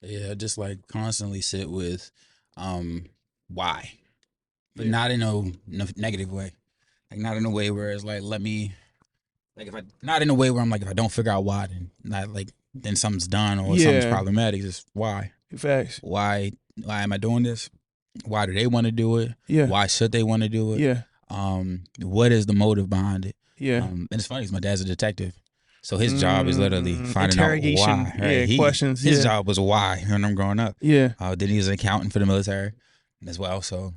Yeah, just like constantly sit with why, but not in a negative way. Like not in a way where it's like let me like if I not in a way where I'm like if I don't figure out why then not like then something's done or something's problematic. Just why? Facts. Why am I doing this? Why do they want to do it? Yeah. Why should they want to do it? Yeah. What is the motive behind it? Yeah. And it's funny because my dad's a detective. So his job is literally finding out why. Right? Yeah, questions. His job was why when I'm growing up. Yeah. Then he was an accountant for the military as well. So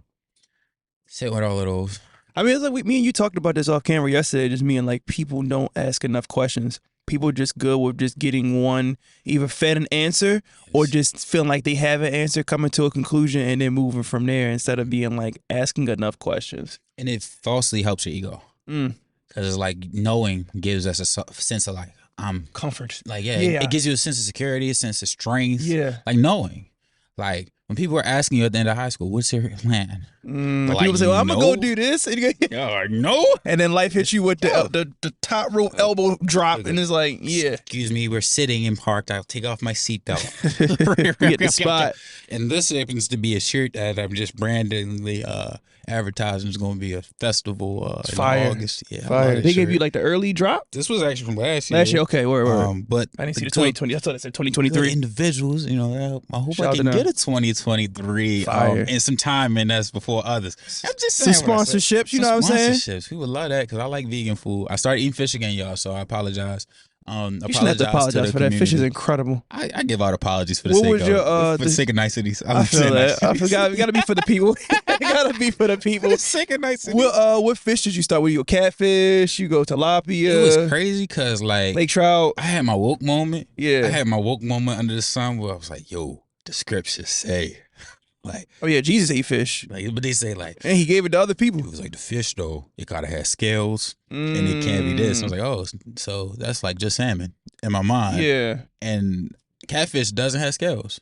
sit with all of those. I mean, it's like me and you talked about this off camera yesterday. Just me and like people don't ask enough questions. People just good with just getting one, either fed an answer or just feeling like they have an answer, coming to a conclusion, and then moving from there instead of being like asking enough questions. And it falsely helps your ego. Because it's like knowing gives us a sense of like, comfort. Like, it gives you a sense of security, a sense of strength. Yeah. Like knowing. Like when people are asking you at the end of high school, what's your plan? Like, people say, well, I'm going to go do this. No. And then life hits you with the top rope elbow drop. And it's like, excuse me, we're sitting in park. I'll take off my seatbelt. Get the spot. And this happens to be a shirt that I'm just branding the advertising. It's going to be a festival in August. Yeah, fire. They gave you like the early drop? This was actually from last year. Last year, okay, word. But I didn't see the 2020. I thought it said 2023. Individuals, you know, I hope I can get a 2023 and some time, and that's before others. I'm just saying some sponsorships, you know what I'm saying? Sponsorships. People love that because I like vegan food. I started eating fish again, y'all, so I apologize. You shouldn't have to apologize for that. Fish is incredible. I give out apologies for the sake of niceties. I feel that. I forgot. It got to be for the people. It got to be for the people. For the sake of niceties. What fish did you start with? You go catfish? You go tilapia? It was crazy because like lake trout. I had my woke moment. Yeah. I had my woke moment under the sun where I was like, yo, the scriptures say. Like, oh yeah, Jesus ate fish. Like, but they say like, and he gave it to other people. It was like the fish though, it gotta have scales, and it can't be this. I was like, oh, so that's like just salmon in my mind. Yeah. And catfish doesn't have scales.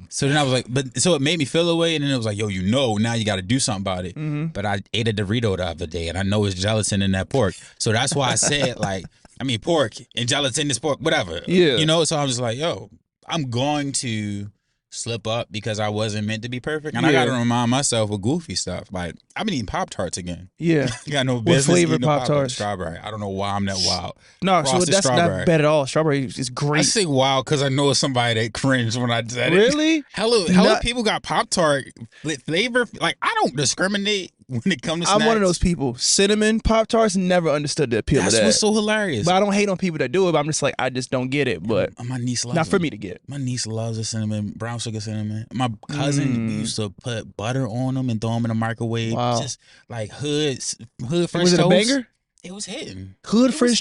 So then I was like, so it made me feel away, and then it was like, yo, now you got to do something about it. But I ate a Dorito the other day, and I know it's gelatin in that pork, so that's why I said like, I mean, pork and gelatin is pork, whatever. Yeah. You know, so I was like, yo, I'm going to slip up because I wasn't meant to be perfect. And I got to remind myself with goofy stuff. Like, I've been eating Pop-Tarts again. Yeah. You got no business what flavor eating Pop-Tarts? Strawberry. I don't know why I'm that wild. No, Frosted so that's strawberry. not bad at all. Strawberry is great. I say wild because I know somebody that cringed when I said it. Really? Hello, people got Pop-Tart flavor. Like, I don't discriminate when it comes to snacks. I'm one of those people. Cinnamon Pop-Tarts, never understood the appeal of that. That's what's so hilarious. But I don't hate on people that do it, but I'm just like, I just don't get it. But my niece loves not for me to get. My niece loves the cinnamon, brown sugar cinnamon. My cousin used to put butter on them and throw them in the microwave. Wow. Just like hood French toast. Was it a banger? It was hitting. Hood French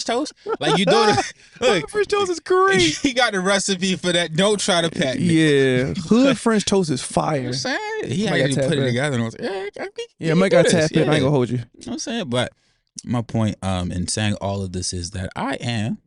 toast. Like you do it. Hood French toast is great. He got the recipe for that. Don't try to patent it. Yeah, hood French toast is fire. I'm saying he had to put it together. And I was like, I might got tap in. I ain't gonna hold you. You know what I'm saying? But my point in saying all of this is that I am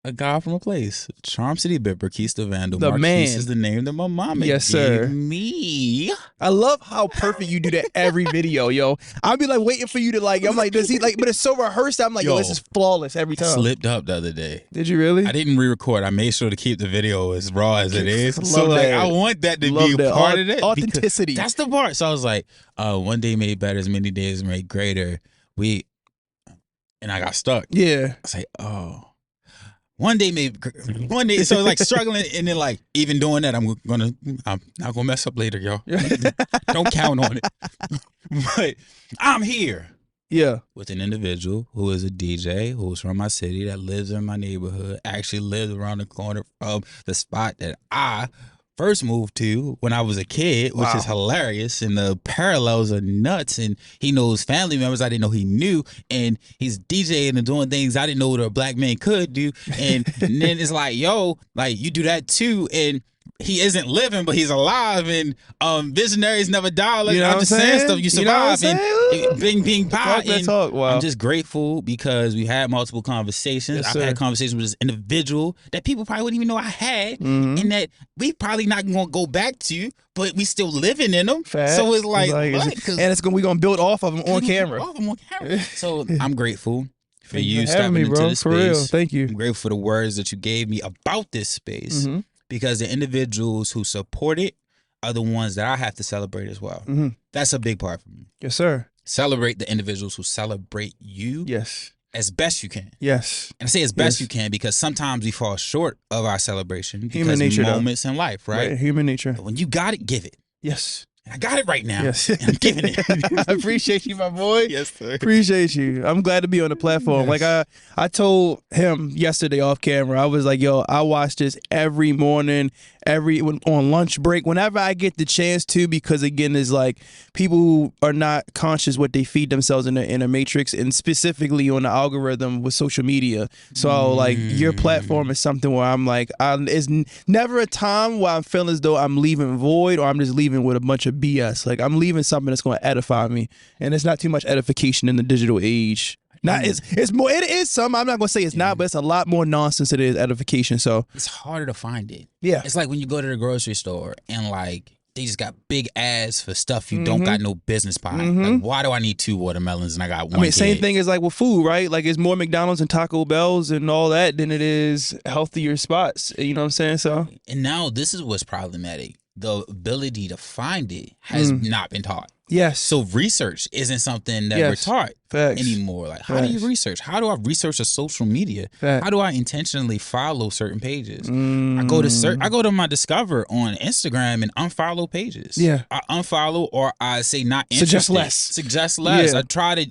a guy from a place. CharmCityBipper, Quis The Vndl. The Marquis man. is the name that my mama gave me. I love how perfect you do that every video, yo. I'll be like waiting for you to like, I'm like, does he like, but it's so rehearsed. I'm like, yo, this is flawless every time. I slipped up the other day. Did you really? I didn't re-record. I made sure to keep the video as raw as it is. So like, I want that to be a part of it. Authenticity. That's the part. So I was like, one day made better, as many days made greater. And I got stuck. Yeah. I was like, oh. One day, so like struggling, and then like even doing that, I'm not gonna mess up later, y'all. Don't count on it. But I'm here, with an individual who is a DJ, who's from my city, that lives in my neighborhood, actually lives around the corner from the spot that I first moved to when I was a kid, which is hilarious, and the parallels are nuts. And he knows family members I didn't know he knew, and he's DJing and doing things I didn't know that a black man could do. And then it's like, yo, like you do that too, and he isn't living, but he's alive, and visionaries never die. Like, I'm just saying stuff. You survive, and being pie. I'm just grateful because we had multiple conversations. I've had conversations with this individual that people probably wouldn't even know I had, and that we probably not gonna go back to, but we still living in them. So it's like and we're gonna build off of them on camera. So I'm grateful for you stepping into this space. For real, thank you. I'm grateful for the words that you gave me about this space. because the individuals who support it are the ones that I have to celebrate as well. That's a big part for me. Yes, sir. Celebrate the individuals who celebrate you. Yes. As best you can. Yes. And I say as best you can because sometimes we fall short of our celebration because Human nature, moments in life, right? Human nature. But when you got it, give it. Yes. I got it right now. Yes. And I'm giving it. I appreciate you, my boy. Yes, sir. Appreciate you. I'm glad to be on the platform. Yes. Like I told him yesterday off camera, I was like, yo, I watch this every morning, on lunch break, whenever I get the chance to, because again, it's like people who are not conscious what they feed themselves in a matrix, and specifically on the algorithm with social media. So like your platform is something where I'm like, it's never a time where I'm feeling as though I'm leaving void or I'm just leaving with a bunch of BS. Like I'm leaving something that's going to edify me, and it's not too much edification in the digital age. It's more. It is some. I'm not gonna say it's not, but it's a lot more nonsense than it is edification. So it's harder to find it. Yeah, it's like when you go to the grocery store and like they just got big ads for stuff you don't got no business buying. Like, why do I need 2 watermelons and I got one? I mean, same thing is like with food, right? Like it's more McDonald's and Taco Bells and all that than it is healthier spots. You know what I'm saying? So and now this is what's problematic. The ability to find it has not been taught. Yes. So research isn't something that we're taught anymore. Like, how do you research? How do I research a social media? How do I intentionally follow certain pages? I go to my Discover on Instagram and unfollow pages. Yeah. I unfollow or I say not interested. Suggest less. Yeah.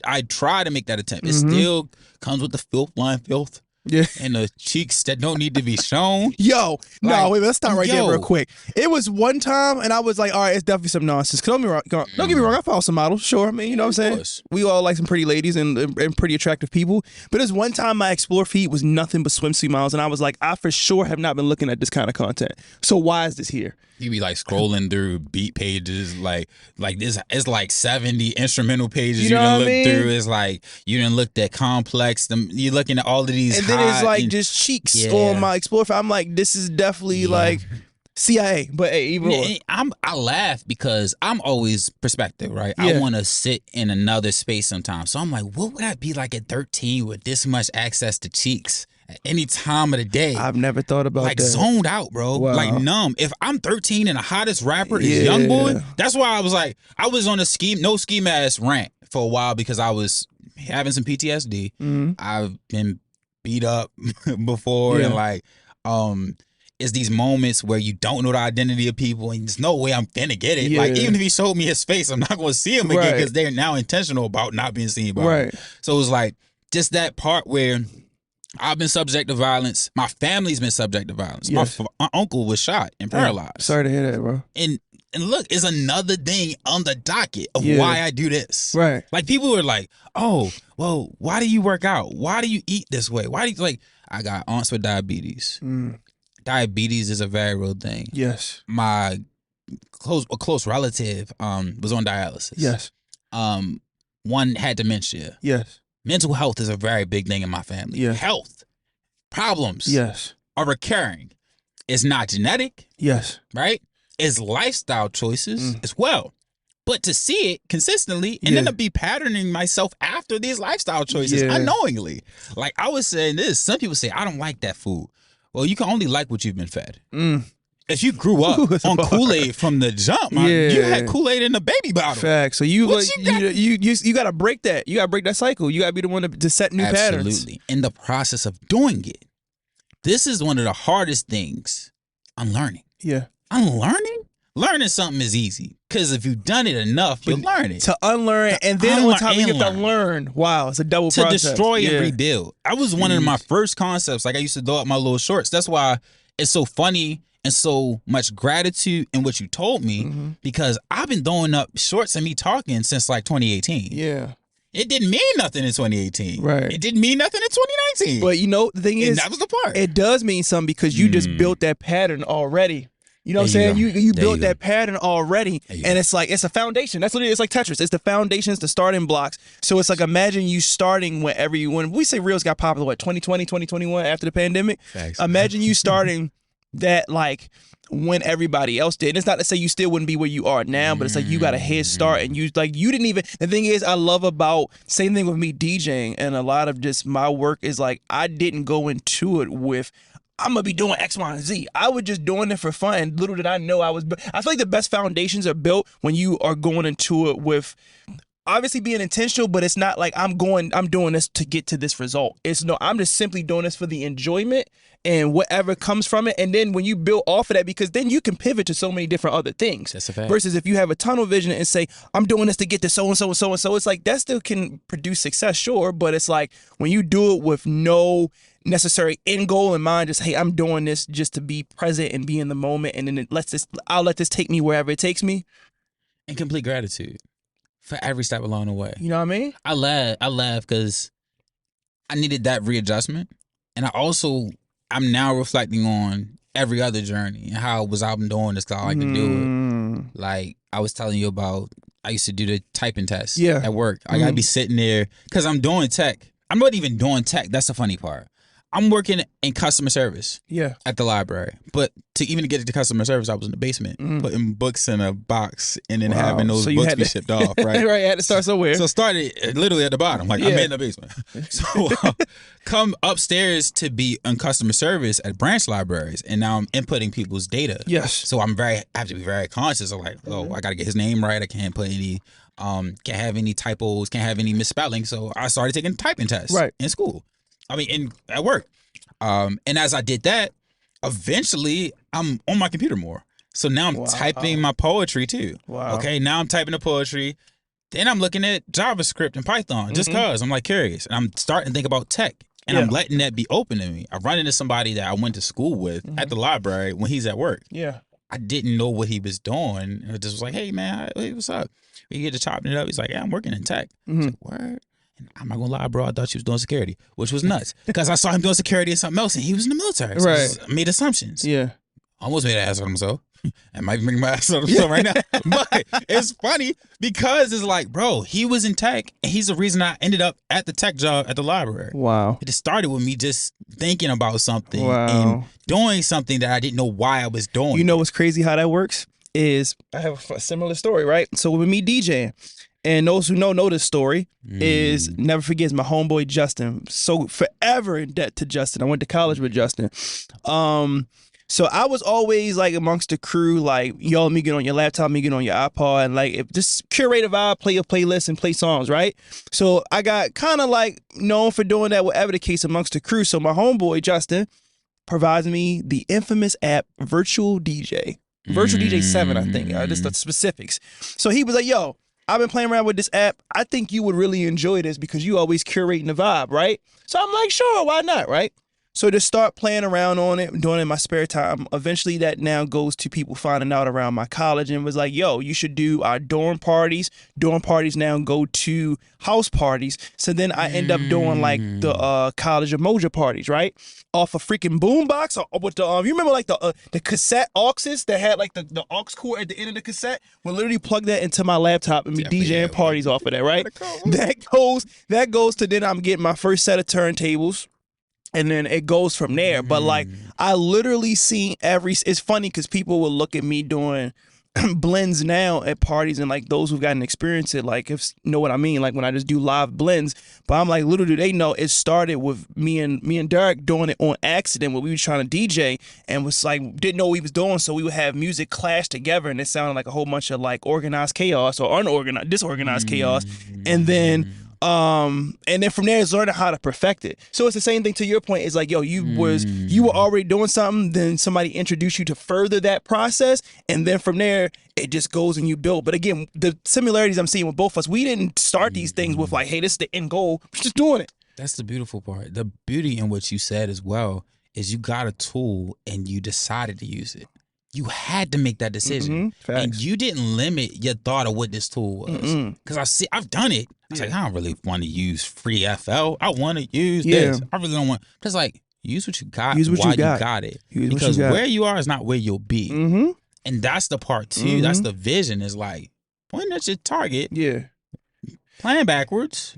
I try to make that attempt. It still comes with the filth. Yeah. And the cheeks that don't need to be shown. Yo, no, wait, let's stop right there real quick. It was one time, and I was like, all right, it's definitely some nonsense. Don't get me wrong, I follow some models, sure. I mean, you know what I'm saying? We all like some pretty ladies and pretty attractive people. But there's one time my Explore feed was nothing but swimsuit models, and I was like, I for sure have not been looking at this kind of content. So why is this here? You be like scrolling through beat pages, like this. It's like 70 instrumental pages you done look through. It's like you done looked at Complex. You're looking at all of these, and then it's like just cheeks on my Explore. I'm like, this is definitely like CIA. But hey, even I laugh because I'm always perspective, right? I want to sit in another space sometimes. So I'm like, what would I be like at 13 with this much access to cheeks? At any time of the day. I've never thought about like that. Zoned out, bro. Wow. Like numb. If I'm 13 and the hottest rapper is Young Boy, that's why I was like, I was on a no ski mask rant for a while because I was having some PTSD. I've been beat up before and like, it's these moments where you don't know the identity of people and there's no way I'm finna get it. Like even if he showed me his face, I'm not going to see him again because they're now intentional about not being seen by him. So it was like just that part where I've been subject to violence. My family's been subject to violence. My uncle was shot and paralyzed. Sorry to hear that, bro. And look, it's another thing on the docket of why I do this. Right. Like people are like, oh, well, why do you work out? Why do you eat this way? Why do you like? I got aunts with diabetes. Diabetes is a very real thing. Yes. My close relative was on dialysis. Yes. One had dementia. Yes. Mental health is a very big thing in my family. Yes. Health problems are recurring. It's not genetic. Yes. Right? It's lifestyle choices as well. But to see it consistently and then to be patterning myself after these lifestyle choices unknowingly. Like I was saying this, some people say, I don't like that food. Well, you can only like what you've been fed. If you grew up on Kool-Aid from the jump, you had Kool-Aid in the baby bottle. Facts. So you got to break that. You got to break that cycle. You got to be the one to set new patterns. Absolutely. In the process of doing it, this is one of the hardest things. Unlearning. Yeah. Unlearning? Learning something is easy because if you've done it enough, you'll learn it. To unlearn it, and then on top you have to learn. Wow, it's a double process. To destroy and rebuild. I was one of my first concepts. Like I used to throw up my little shorts. That's why it's so funny and so much gratitude in what you told me because I've been throwing up shorts and me talking since like 2018. Yeah. It didn't mean nothing in 2018. Right. It didn't mean nothing in 2019. But you know, the thing is, that was the part. It does mean something because you just built that pattern already. You know what I'm saying? You built that pattern already, and it's like, it's a foundation. That's what it is. It's like Tetris. It's the foundations, the starting blocks. So it's like, imagine you starting when we say Reels got popular, what, 2020, 2021 after the pandemic? Thanks. Imagine you starting that like when everybody else did. And it's not to say you still wouldn't be where you are now, but it's like you got a head start and you didn't even, the thing is I love about, same thing with me DJing and a lot of just my work is like, I didn't go into it with I'm gonna be doing X, Y, and Z. I was just doing it for fun. And little did I know I feel like the best foundations are built when you are going into it with obviously being intentional, but it's not like I'm doing this to get to this result. It's no, I'm just simply doing this for the enjoyment and whatever comes from it. And then when you build off of that, because then you can pivot to so many different other things. That's a fact. Versus if you have a tunnel vision and say, I'm doing this to get to so and so and so and so, it's like that still can produce success, sure. But it's like when you do it with no necessary end goal in mind, just, hey, I'm doing this just to be present and be in the moment, and then I'll let this take me wherever it takes me. And complete gratitude for every step along the way. You know what I mean? I laugh because I needed that readjustment. And I'm now reflecting on every other journey and how I'm doing this because I like to do it. Like I was telling you about, I used to do the typing test at work. I gotta be sitting there because I'm doing tech. I'm not even doing tech. That's the funny part. I'm working in customer service at the library. But to even get to customer service, I was in the basement putting books in a box and then having those books be shipped off, right? Right, you had to start somewhere. So started literally at the bottom. Like, I'm in the basement. So come upstairs to be in customer service at branch libraries, and now I'm inputting people's data. Yes. So I have to be very conscious of like, I got to get his name right. I can't put any, can't have any typos, can't have any misspelling. So I started taking typing tests in school. At work. And as I did that, eventually I'm on my computer more. So now I'm typing my poetry too. Wow. Okay, now I'm typing the poetry. Then I'm looking at JavaScript and Python just because I'm like curious. And I'm starting to think about tech. And I'm letting that be open to me. I run into somebody that I went to school with at the library when he's at work. Yeah. I didn't know what he was doing. And I just was like, hey man, hey, what's up? We get to chopping it up. He's like, yeah, I'm working in tech. I was like, word? And I'm not gonna lie, bro. I thought she was doing security, which was nuts because I saw him doing security and something else, and he was in the military. So I made assumptions. Yeah, almost made an ass of himself. I might bring my ass on himself right now, but it's funny because it's like, bro, he was in tech, and he's the reason I ended up at the tech job at the library. Wow, it just started with me just thinking about something and doing something that I didn't know why I was doing. You know what's crazy how that works is I have a similar story, right? So with me DJing. And those who know this story is never forgets my homeboy Justin. So forever in debt to Justin. I went to college with Justin. So I was always like amongst the crew, like, yo, let me get on your laptop, let me get on your iPod, and like if just curate a vibe, play a playlist and play songs, right? So I got kind of like known for doing that, whatever the case amongst the crew. So my homeboy Justin provides me the infamous app Virtual DJ. Virtual DJ 7, I think. Just the specifics. So he was like, yo, I've been playing around with this app. I think you would really enjoy this because you always curating the vibe, right? So I'm like, sure, why not, right? So just start playing around on it, doing it in my spare time. Eventually that now goes to people finding out around my college and was like, yo, you should do our dorm parties. Dorm parties now go to house parties. So then I end up doing like the College of Moja parties, right? Off a freaking boombox or with the, you remember like the cassette auxes that had like the aux cord at the end of the cassette? We'll literally plug that into my laptop and be DJing parties off of that, right? That goes to then I'm getting my first set of turntables. And then it goes from there. But like, I literally seen it's funny because people will look at me doing blends now at parties and like those who've gotten experience it, like, if know what I mean, like when I just do live blends. But I'm like, little do they know, it started with me and Derek doing it on accident when we were trying to DJ and was like, didn't know what we was doing. So we would have music clash together and it sounded like a whole bunch of like organized chaos or disorganized chaos. And then from there, it's learning how to perfect it. So it's the same thing to your point. It's like, yo, you were already doing something, then somebody introduced you to further that process, and then from there, it just goes and you build. But again, the similarities I'm seeing with both of us, we didn't start these things with like, hey, this is the end goal. We're just doing it. That's the beautiful part. The beauty in what you said as well is you got a tool and you decided to use it. You had to make that decision. And you didn't limit your thought of what this tool was. Because I've done it. I was like, I don't really want to use free FL. I want to use this. I really don't want. Because like, use what you got while you got it. Because where you are is not where you'll be. And that's the part too. That's the vision, is like, pointing at your target. Yeah. Playing backwards.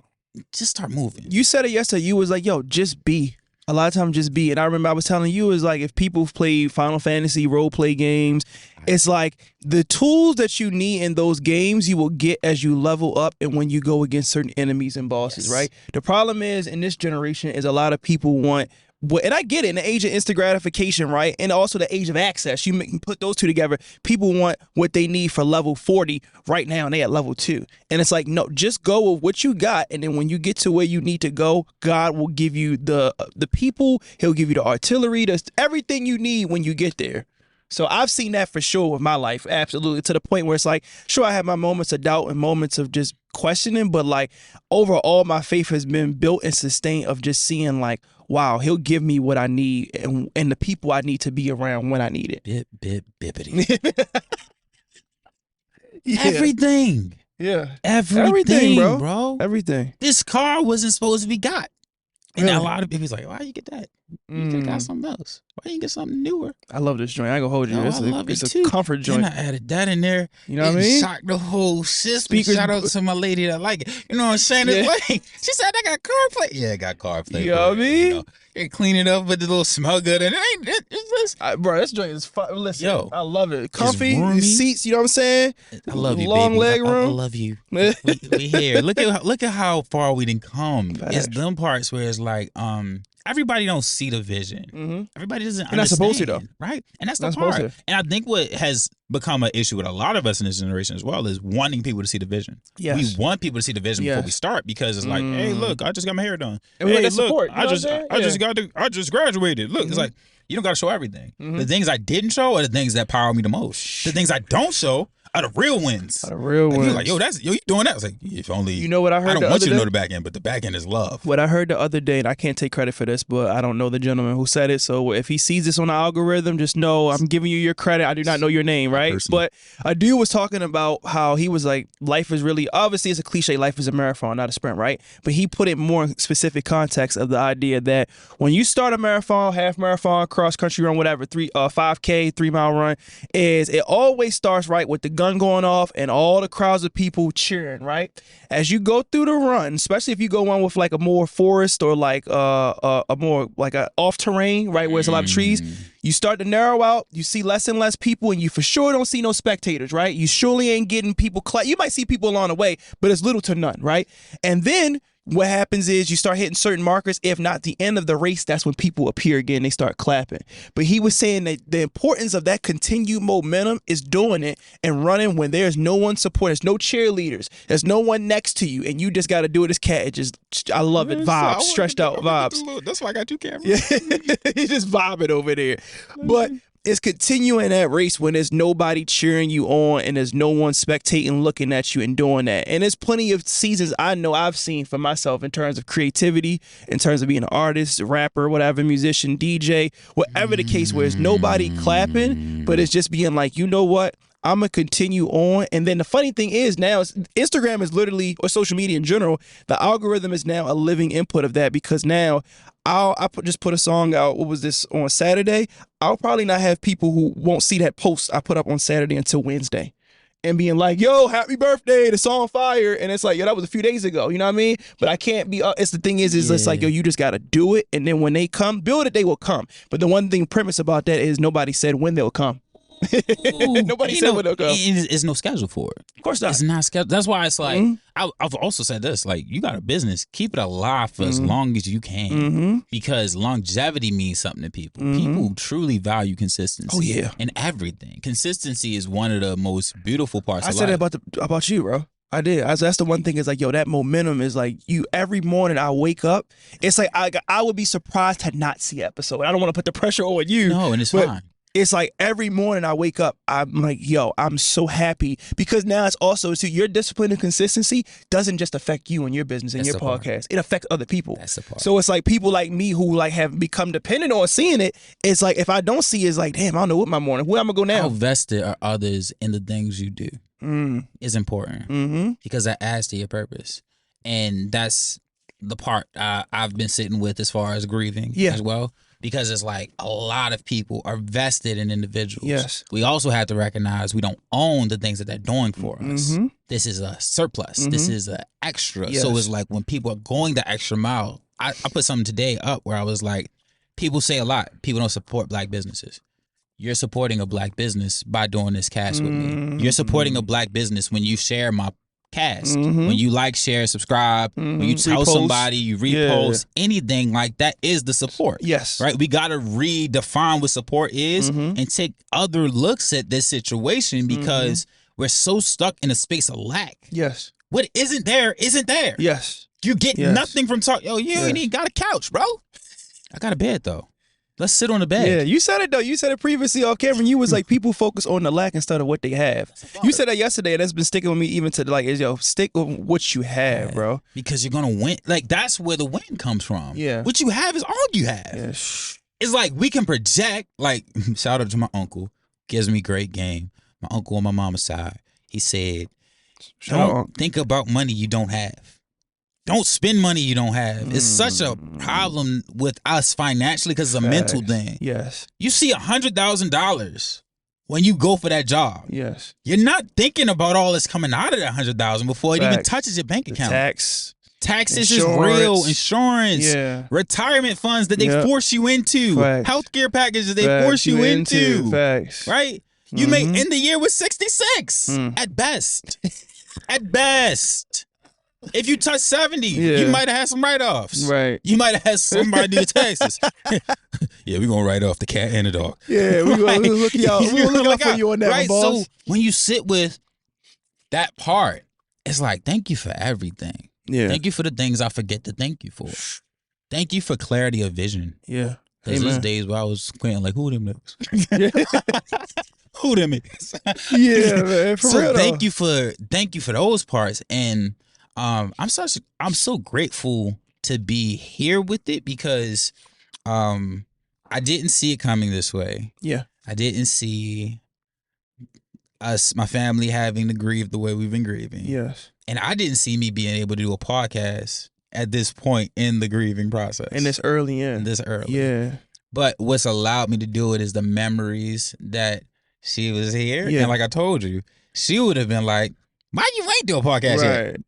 Just start moving. You said it yesterday. You was like, yo, just be. A lot of times just be. And I remember I was telling you, is like, if people play Final Fantasy role play games, it's like the tools that you need in those games you will get as you level up and when you go against certain enemies and bosses, right? The problem is in this generation is a lot of people want and I get it, in the age of instant gratification, right? And also the age of access. You can put those two together. People want what they need for level 40 right now, and they at level 2. And it's like, no, just go with what you got. And then when you get to where you need to go, God will give you the people. He'll give you the artillery, everything you need when you get there. So I've seen that for sure with my life, absolutely, to the point where it's like, sure, I have my moments of doubt and moments of just questioning, but like overall, my faith has been built and sustained of just seeing like, wow, he'll give me what I need and the people I need to be around when I need it. Bippity. Yeah. Everything. Yeah. Everything, bro. Everything. This car wasn't supposed to be got. And a lot of people's like, why you get that? You could have got something else. Why you get something newer? I love this joint. I ain't gonna hold you. It's a comfort joint. And I added that in there. You know what I mean? Shocked the whole system. Shout out to my lady that like it. You know what I'm saying? Yeah. Like, she said, I got CarPlay. Yeah, I got CarPlay. You know what I mean? You know, you clean it up with the little smell good. And it's just, bro, this joint is fun. Listen, yo, I love it. Comfy, roomy. Seats, you know what I'm saying? I love you, long baby. leg room. I love you. we here. Look at how far we didn't come. It's them parts where it's like, everybody don't see the vision. Mm-hmm. Everybody doesn't You're not understand, supposed to, though. right? And that's the Not part. supposed to. And I think what has become an issue with a lot of us in this generation as well is wanting people to see the vision. Yes. We want people to see the vision before we start because it's like, hey, look, I just got my hair done. And we hey, got that look, support, you know I just graduated. Look, it's like you don't got to show everything. The things I didn't show are the things that power me the most. The things I don't show are the real wins. Wins. Like, you doing that? I was like, if only. You know what I heard? I don't the want other you to know day? the back end, but the back end is love. What I heard the other day, and I can't take credit for this, but I don't know the gentleman who said it. So if he sees this on the algorithm, just know I'm giving you your credit. I do not know your name, right? But a dude was talking about how he was like, life is really, obviously it's a cliche, life is a marathon, not a sprint, right? But he put it more in specific context of the idea that when you start a marathon, half marathon, cross country run, whatever, 5K, 3-mile run, is it always starts right with the gun going off and all the crowds of people cheering, right? As you go through the run, especially if you go on with like a more forest or like a more like a off terrain, right, where there's a lot of trees, you start to narrow out, you see less and less people, and you for sure don't see no spectators, right? You surely ain't getting people you might see people along the way, but it's little to none, right? And then what happens is you start hitting certain markers. If not the end of the race, that's when people appear again. They start clapping. But he was saying that the importance of that continued momentum is doing it and running when there's no one supporting. There's no cheerleaders. There's no one next to you, and you just got to do it as cat. It just, I love it. Vibes, stretched out vibes. That's why I got 2 cameras. Yeah, he's just vibing over there. But it's continuing that race when there's nobody cheering you on and there's no one spectating, looking at you and doing that. And there's plenty of seasons I know I've seen for myself in terms of creativity, in terms of being an artist, rapper, whatever, musician, DJ, whatever the case, where there's nobody clapping, but it's just being like, you know what? I'm going to continue on. And then the funny thing is now Instagram is literally, or social media in general, the algorithm is now a living input of that, because now just put a song out. What was this, on Saturday? I'll probably not have people who won't see that post I put up on Saturday until Wednesday. And being like, yo, happy birthday, the song fire. And it's like, yo, that was a few days ago. You know what I mean? But I can't be, it's the thing is it's like, yo, you just got to do it. And then when they come, build it, they will come. But the one thing premise about that is nobody said when they'll come. Nobody said when they'll come. It's no schedule for it. Of course not. It's not scheduled. That's why it's like, I've also said this, like, you got a business, keep it alive for as long as you can, because longevity means something to people. People truly value consistency. Oh yeah, in everything. Consistency is one of the most beautiful parts of life. I said that about you, bro. I did. That's the one thing is like, yo, that momentum is like, you, every morning I wake up, it's like I would be surprised to not see episode. I don't want to put the pressure on you. No, and it's fine. It's like every morning I wake up, I'm like, yo, I'm so happy, because now it's also, so your discipline and consistency doesn't just affect you and your business and your podcast. It affects other people. That's the part. So it's like people like me who like have become dependent on seeing it. It's like, if I don't see it, it's like, damn, I don't know what my morning, where I'm gonna go now. How vested are others in the things you do is important, because that adds to your purpose. And that's the part I've been sitting with as far as grieving as well. Because it's like a lot of people are vested in individuals. Yes. We also have to recognize we don't own the things that they're doing for us. This is a surplus. This is an extra. Yes. So it's like when people are going the extra mile, I put something today up where I was like, people say a lot, people don't support Black businesses. You're supporting a Black business by doing this cast with me. You're supporting a Black business when you share my podcast. When you like, share, subscribe, when you tell somebody, you repost, anything like that is the support. Yes. Right? We got to redefine what support is and take other looks at this situation because we're so stuck in a space of lack. Yes. What isn't there isn't there. Yes. You get nothing from talk. Yo, you ain't even got a couch, bro. I got a bed, though. Let's sit on the bed. Yeah, you said it, though. You said it previously on camera. You was like, people focus on the lack instead of what they have. You said that yesterday, and that's been sticking with me even to, like, stick with what you have, bro. Because you're going to win. Like, that's where the win comes from. Yeah. What you have is all you have. Yeah. It's like we can project, like, shout out to my uncle. Gives me great game. My uncle on my mama's side. He said, don't think about money you don't have. Don't spend money you don't have. It's such a problem with us financially because it's a mental thing. Yes. You see $100,000 when you go for that job. Yes. You're not thinking about all that's coming out of that $100,000 before it even touches your bank account. Taxes is real. Insurance. Retirement funds that they force you into. Healthcare packages they force you into. Right? You may end the year with 66 at best. At best. If you touch 70, you might have had some write-offs. Right. You might have had somebody do your taxes. Yeah, we're going to write off the cat and the dog. Yeah, we're going to look y'all. We're going to look out for you on that, right? boss. So when you sit with that part, it's like, thank you for everything. Yeah. Thank you for the things I forget to thank you for. Thank you for clarity of vision. Yeah. Because there's days where I was squinting like, who them niggas? Who them is? Yeah, man. For real, thank you for those parts. And I'm so grateful to be here with it because I didn't see it coming this way. Yeah. I didn't see my family having to grieve the way we've been grieving. Yes. And I didn't see me being able to do a podcast at this point in the grieving process. And this early in. Yeah. But what's allowed me to do it is the memories that she was here. Yeah. And like I told you, she would have been like, why you ain't do a podcast yet?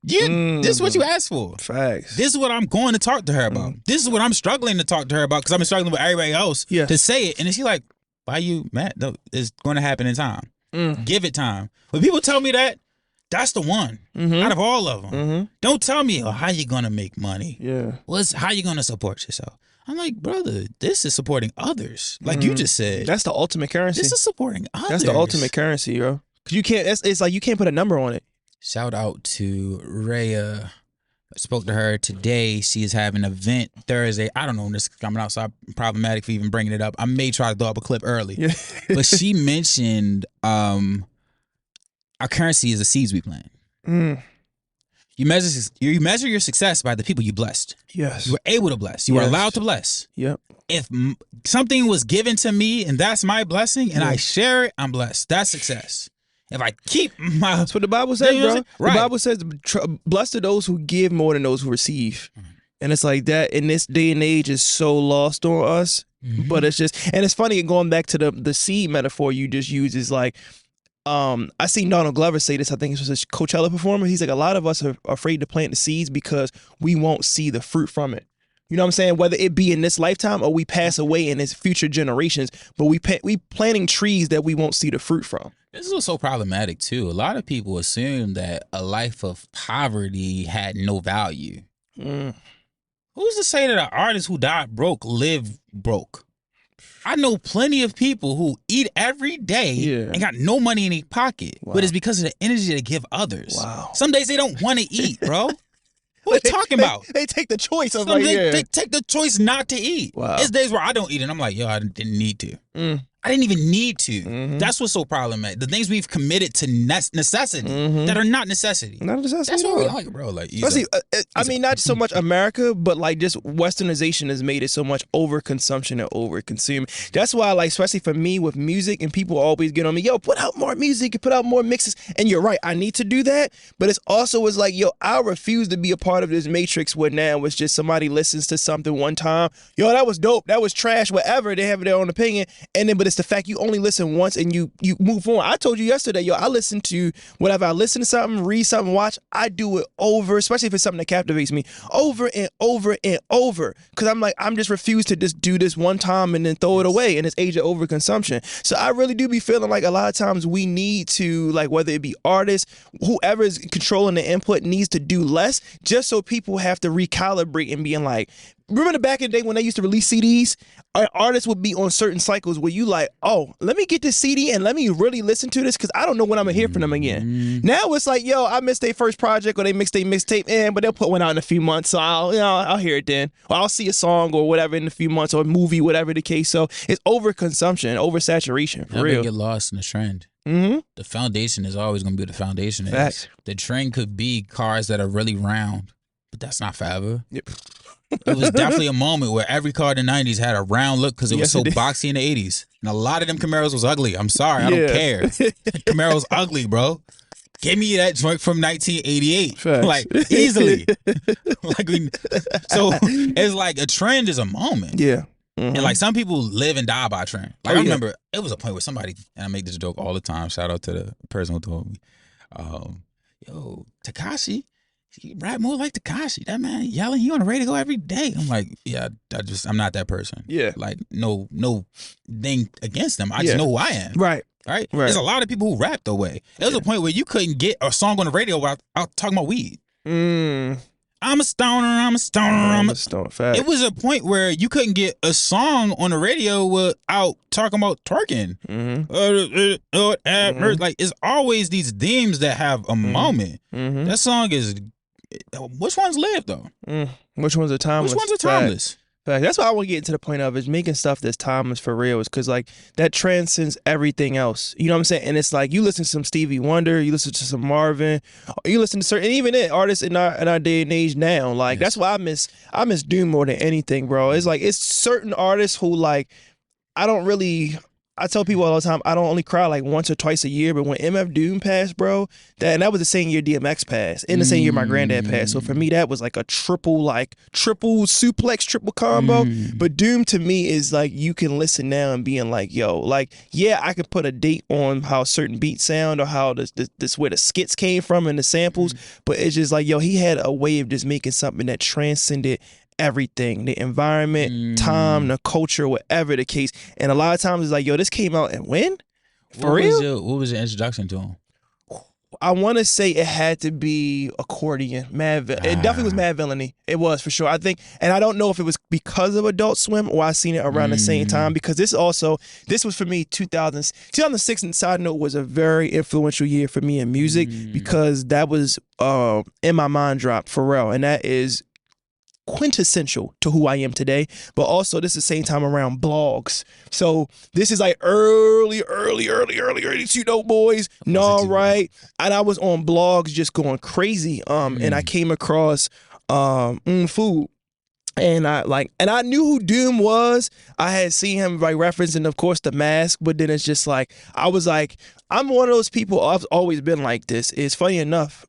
This is what you asked for. Facts. This is what I'm going to talk to her about. This is what I'm struggling to talk to her about because I've been struggling with everybody else to say it. And then she's like, why you mad? No, it's going to happen in time. Give it time. When people tell me that, that's the one out of all of them. Don't tell me, how you going to make money? Yeah. How you going to support yourself? I'm like, brother, this is supporting others. Like you just said. That's the ultimate currency. This is supporting others. That's the ultimate currency, bro. Because you can't, it's like you can't put a number on it. Shout out to Rhea. I spoke to her today. She is having an event Thursday. I don't know when this is coming out, so I'm problematic for even bringing it up. I may try to throw up a clip early. Yeah. But she mentioned our currency is the seeds we plant. You measure your success by the people you blessed. Yes. You were able to bless. You were allowed to bless. Yep. If something was given to me and that's my blessing and I share it, I'm blessed. That's success. If I keep my... That's what the Bible says, bro. Right. The Bible says, blessed are those who give more than those who receive. And it's like that in this day and age is so lost on us. But it's just... And it's funny, going back to the seed metaphor you just used is like... I seen Donald Glover say this, I think it was a Coachella performer. He's like, a lot of us are afraid to plant the seeds because we won't see the fruit from it. You know what I'm saying? Whether it be in this lifetime or we pass away in its future generations, but we planting trees that we won't see the fruit from. This is what's so problematic too. A lot of people assume that a life of poverty had no value. Who's to say that an artist who died broke lived broke? I know plenty of people who eat every day and got no money in their pocket, but it's because of the energy they give others. Wow. Some days they don't want to eat, bro. What are you talking about? They take the choice of they take the choice not to eat. Wow. It's days where I don't eat and I'm like, yo, I didn't need to. I didn't even need to. That's what's so problematic. The things we've committed to necessity that are not necessity. Not necessity. That's what we like, bro. Like, I mean, not so much America, but like just westernization has made it so much overconsumption and over-consuming. That's why, like, especially for me with music, and people always get on me, yo, put out more music, put out more mixes. And you're right, I need to do that. But it's also is like, yo, I refuse to be a part of this matrix where now it's just somebody listens to something one time. Yo, that was dope. That was trash, whatever. They have their own opinion. And then, but it's the fact you only listen once and you move on. I told you yesterday, yo, I listen to whatever. I listen to something, read something, watch. I do it over, especially if it's something that captivates me, over and over and over. Because I'm just refused to just do this one time and then throw it away in this age of overconsumption. So I really do be feeling like a lot of times we need to, like, whether it be artists, whoever is controlling the input needs to do less, just so people have to recalibrate and being like, remember the back in the day when they used to release CDs? Artists would be on certain cycles where you like, oh, let me get this CD and let me really listen to this because I don't know when I'm going to hear from them again. Now it's like, yo, I missed their first project or they mixed their mixtape, but they'll put one out in a few months, so I'll hear it then. Or I'll see a song or whatever in a few months or a movie, whatever the case. So it's overconsumption, oversaturation, for Never real. get lost in the trend. The foundation is always going to be the foundation. Facts. The trend could be cars that are really round, but that's not forever. Yep. It was definitely a moment where every car in the 90s had a round look because it was so boxy in the 80s. And a lot of them Camaros was ugly. I'm sorry, I don't care. Camaro's ugly, bro. Give me that joint from 1988. Facts. Like, easily. So it's like a trend is a moment. Yeah. And like some people live and die by a trend. Like I remember it was a point where somebody, and I make this joke all the time, shout out to the person who told me, yo, Tekashi, he rap more like Tekashi. That man yelling, he on the radio every day. I'm like, yeah, I'm not that person. Yeah. Like no thing against them. I just know who I am. Right. There's a lot of people who rap the way. There was a point where you couldn't get a song on the radio without talking about weed. I'm a stoner, I'm a stoner, I'm a stoner. Fact. It was a point where you couldn't get a song on the radio without talking about twerking. Like, it's always these themes that have a moment. That song is, which ones live though? Which ones are timeless? Which ones are timeless? Fact. That's what I want to get into the point of, is making stuff that's timeless for real. Is because like that transcends everything else. You know what I'm saying? And it's like you listen to some Stevie Wonder, you listen to some Marvin, you listen to certain, and even artists in our day and age now. Like that's why I miss Doom more than anything, bro. It's like it's certain artists who like I tell people all the time, I don't only cry like once or twice a year, but when MF Doom passed, bro, and that was the same year DMX passed, and the same year my granddad passed. So for me, that was like a triple suplex, triple combo. But Doom to me is like, you can listen now and being like, yo, like, yeah, I could put a date on how certain beats sound or how this where the skits came from and the samples, but it's just like, yo, he had a way of just making something that transcended everything, the environment, time, the culture, whatever the case. And a lot of times it's like, yo, this came out and when? For real? What was your introduction to him? I want to say it had to be accordion. It definitely was Mad Villainy. It was for sure. I think, and I don't know if it was because of Adult Swim or I seen it around the same time, because this was for me 2006, and side note, was a very influential year for me in music because that was In My Mind drop, Pharrell, and that is quintessential to who I am today. But also this is the same time around blogs, so this is like early 2 Dope Boys, no, right? And I was on blogs just going crazy, and I came across Food, and I knew who Doom was. I had seen him like referencing, of course, The Mask, but then it's just like I was like, I'm one of those people, I've always been like this. It's funny enough,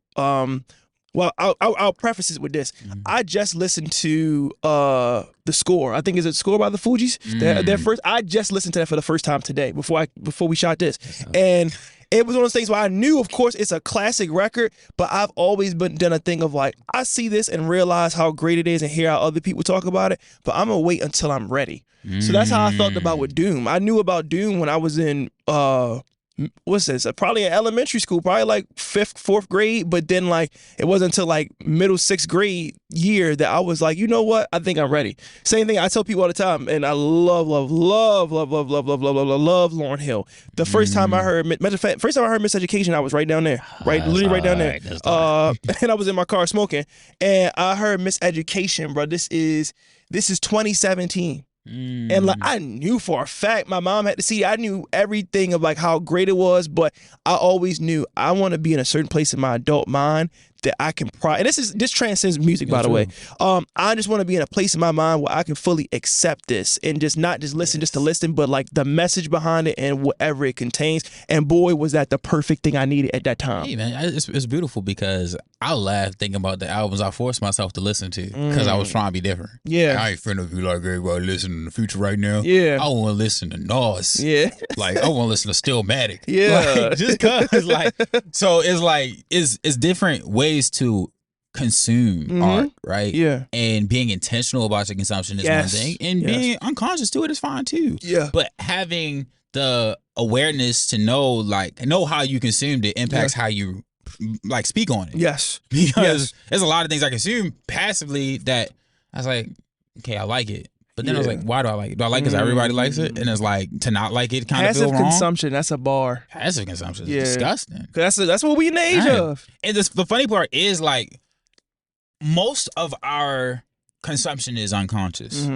well, I'll preface it with this. I just listened to The Score. I think it's a Score by the Fugees. Their first. I just listened to that for the first time today before we shot this, and it was one of those things where I knew, of course, it's a classic record, but I've always done a thing of like, I see this and realize how great it is and hear how other people talk about it, but I'm gonna wait until I'm ready. So that's how I felt about with Doom. I knew about Doom when I was in what's this? Probably in elementary school, probably like 4th grade. But then like it wasn't until like middle 6th grade year that I was like, you know what? I think I'm ready. Same thing I tell people all the time, and I love Lauryn Hill. The first time I heard, matter of fact, first time I heard Miseducation, I was right down there, literally right down there. And I was in my car smoking, and I heard Miseducation, bro. This is 2017. And like I knew for a fact, my mom had to see it. I knew everything of like how great it was, but I always knew I want to be in a certain place in my adult mind that I can and this transcends music, by the way. I just want to be in a place in my mind where I can fully accept this and just not just listen just to listen, but like the message behind it and whatever it contains. And boy, was that the perfect thing I needed at that time. Hey man, it's beautiful because I laugh thinking about the albums I forced myself to listen to because I was trying to be different. Yeah, I ain't finna be like everybody listening to the Future right now. Yeah, I want to listen to Nas. Yeah, like I want to listen to Stillmatic. Yeah, like, just cause like so it's like it's different ways to consume art, right? Yeah, and being intentional about your consumption is one thing, and being unconscious to it is fine too. Yeah, but having the awareness to know how you consumed it impacts how you like speak on it. Yes, because there's a lot of things I consume passively that I was like, okay, I like it. But then I was like, why do I like it? Do I like it because everybody likes it? And it's like, to not like it kind of feel wrong. Passive consumption, that's a bar. Passive consumption is disgusting. That's what we in the age of. And the funny part is, like, most of our consumption is unconscious.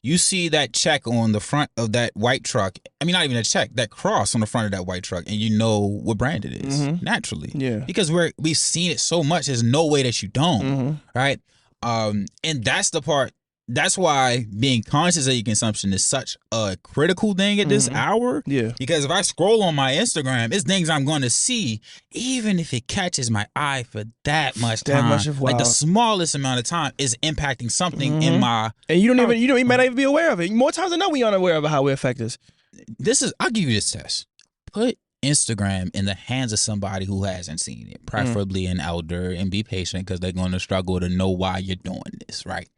You see that check on the front of that white truck. I mean, not even a check, that cross on the front of that white truck, and you know what brand it is, naturally. Yeah. Because we've seen it so much, there's no way that you don't, right? And that's the part. That's why being conscious of your consumption is such a critical thing at this hour. Yeah. Because if I scroll on my Instagram, it's things I'm going to see, even if it catches my eye for that much time. Like the smallest amount of time is impacting something in my. And you might not even be aware of it. More times than not, we aren't aware of how it affects us. I'll give you this test. Put Instagram in the hands of somebody who hasn't seen it, preferably an elder, and be patient because they're going to struggle to know why you're doing this, right?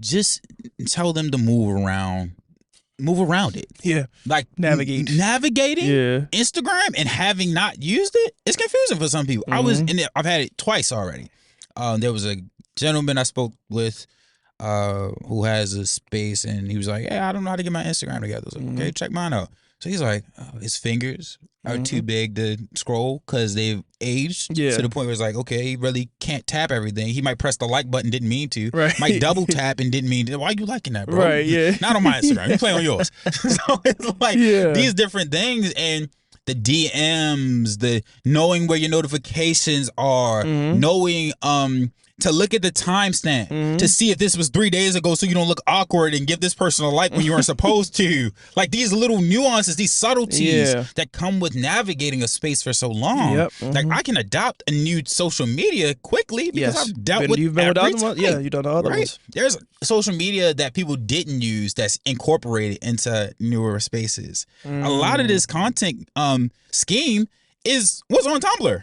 Just tell them to move around it. Yeah. Like navigating Instagram and having not used it, it's confusing for some people. I've had it twice already. There was a gentleman I spoke with who has a space, and he was like, hey, I don't know how to get my Instagram together. I was like, okay, check mine out. So he's like, his fingers are too big to scroll because they've aged to the point where it's like, okay, he really can't tap everything. He might press the like button, didn't mean to. Right. Might double tap and didn't mean to. Why are you liking that, bro? Right, yeah. Not on my Instagram. You play on yours. So it's like these different things, and the DMs, the knowing where your notifications are, knowing to look at the timestamp to see if this was 3 days ago so you don't look awkward and give this person a like when you weren't supposed to. Like these little nuances, these subtleties that come with navigating a space for so long. Like I can adopt a new social media quickly because I've dealt with every time. Yeah, you done the other ones. There's social media that people didn't use that's incorporated into newer spaces. A lot of this content scheme was on Tumblr.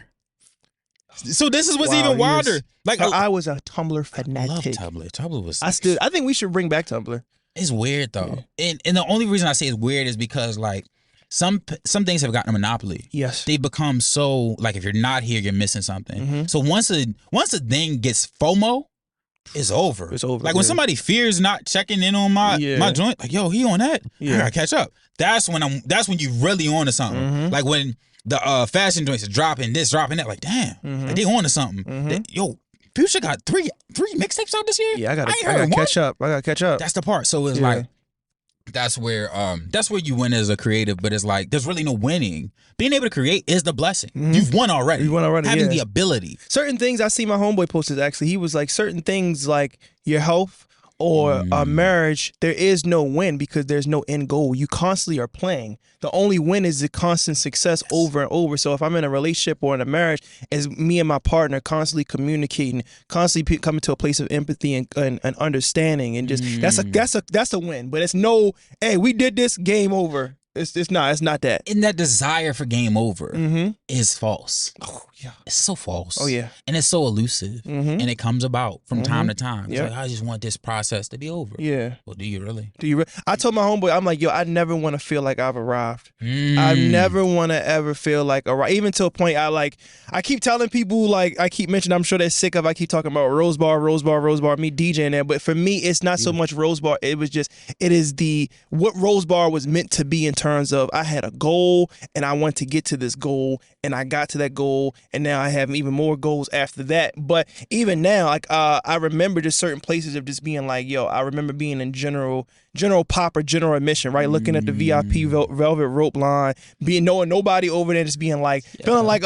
So this is what's even wilder. Like I was a Tumblr fanatic. I love Tumblr. Tumblr was. I think we should bring back Tumblr. It's weird though, and the only reason I say it's weird is because like some things have gotten a monopoly. Yes, they become so like if you're not here, you're missing something. So once a thing gets FOMO, it's over. It's over. Like when somebody fears not checking in on my joint, like yo, he on that. I gotta catch up. That's when you really on to something. Like when the fashion joints are dropping this, dropping that. Like, damn, like they on to something. Yo, Future got three mixtapes out this year. Yeah, I gotta catch up. That's the part. So it's like that's where you win as a creative. But it's like there's really no winning. Being able to create is the blessing. You've won already. Having the ability. Certain things I see my homeboy posted. Actually, he was like certain things like your health or a marriage, there is no win because there's no end goal. You constantly are playing. The only win is the constant success over and over. So if I'm in a relationship or in a marriage, is me and my partner constantly communicating, constantly coming to a place of empathy and understanding, and just that's a win. But it's no, hey, we did this, game over. It's not that. And that desire for game over is false. Oh yeah, it's so false. Oh yeah, and it's so elusive, and it comes about from time to time. It's like I just want this process to be over. Yeah. Well, do you really? I told my homeboy, I'm like, yo, I never want to feel like I've arrived. I never want to ever feel like arrived. Even to a point, I keep telling people, like I keep mentioning, I'm sure they're sick of. I keep talking about Rose Bar, me DJing there. But for me, it's not so much Rose Bar. It is what Rose Bar was meant to be in terms of I had a goal and I want to get to this goal and I got to that goal and now I have even more goals after that. But even now, like I remember just certain places of just being like, yo, I remember being in general pop or general admission, right? Looking at the VIP velvet rope line, knowing nobody over there, just being like, feeling like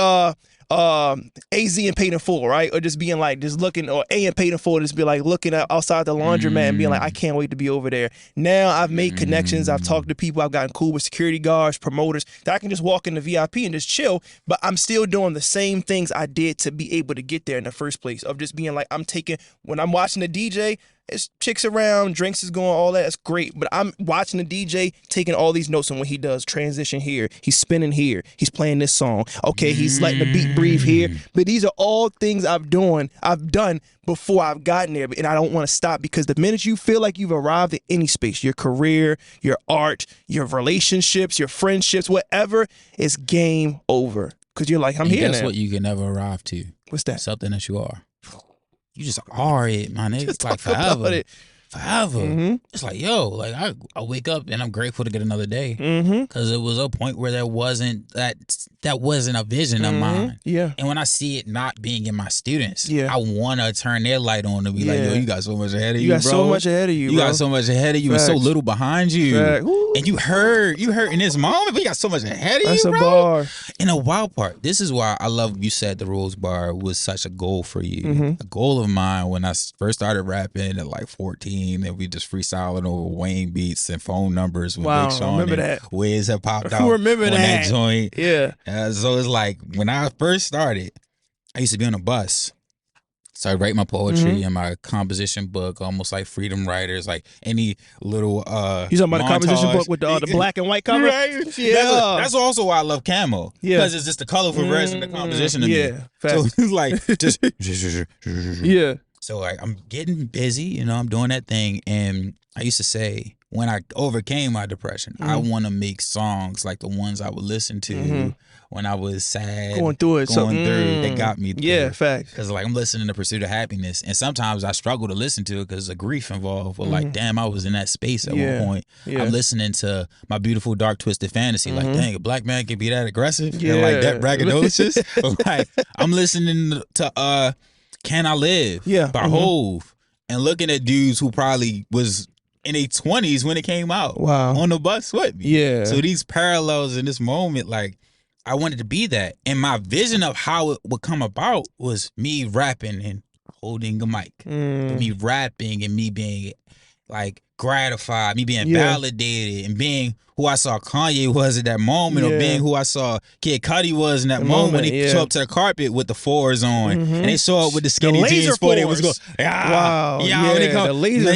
AZ and paid in full, right? Or just being like, just looking, or A and paid in full, just be like looking outside the laundromat and being like, I can't wait to be over there. Now I've made connections. I've talked to people. I've gotten cool with security guards, promoters, that I can just walk in the VIP and just chill, but I'm still doing the same things I did to be able to get there in the first place, of just being like, when I'm watching the DJ, it's chicks around, drinks is going, all that. It's great. But I'm watching the DJ, taking all these notes on what he does. Transition here. He's spinning here. He's playing this song. Okay, he's letting the beat breathe here. But these are all things I've done before I've gotten there. And I don't want to stop, because the minute you feel like you've arrived at any space, your career, your art, your relationships, your friendships, whatever, it's game over. Because you're like, I'm here now. That's what you can never arrive to. What's that? Something that you are. You just are it, my nigga. It's like forever. It's like, yo, like I wake up and I'm grateful to get another day, because it was a point where that wasn't a vision of mine. Yeah. And when I see it not being in my students, I want to turn their light on and be like, yo, you got so much ahead of you, bro. You got so much ahead of you, You got so much ahead of you. Facts. And so little behind you. And you hurt in this moment, but you got so much ahead of you, bro. That's a bar. And the wild part, this is why I love you said the Rose Bar was such a goal for you. A goal of mine when I first started rapping at like 14, and we just freestyling over Wayne beats and phone numbers with Big Sean and Wiz had popped out on that joint. Yeah. So it's like, when I first started, I used to be on a bus. So I write my poetry in my composition book, almost like freedom writers, like any little You talking about the composition book with the black and white cover? Right. Yeah. That's also why I love camo. Yeah. Because it's just the colorful version of the composition to me. Yeah. So it's like just Yeah. So like, I'm getting busy, I'm doing that thing. And I used to say, when I overcame my depression, I want to make songs like the ones I would listen to when I was sad, going through that got me through. Yeah, facts. Because like, I'm listening to Pursuit of Happiness, and sometimes I struggle to listen to it because there's a grief involved. But like, damn, I was in that space at one point. Yeah. I'm listening to My Beautiful Dark Twisted Fantasy. Like, dang, a black man can be that aggressive and like that braggadocious. But like, I'm listening to Can I Live by Hove, and looking at dudes who probably was in their 20s when it came out. Wow. On the bus with me. Yeah. So these parallels in this moment, like, I wanted to be that. And my vision of how it would come about was me rapping and holding a mic. Me rapping and me being like gratified, me being validated, and being who I saw Kanye was at that moment, or being who I saw Kid Cudi was in that moment when they show up to the carpet with the fours on, and they show up with the skinny jeans before they was going, they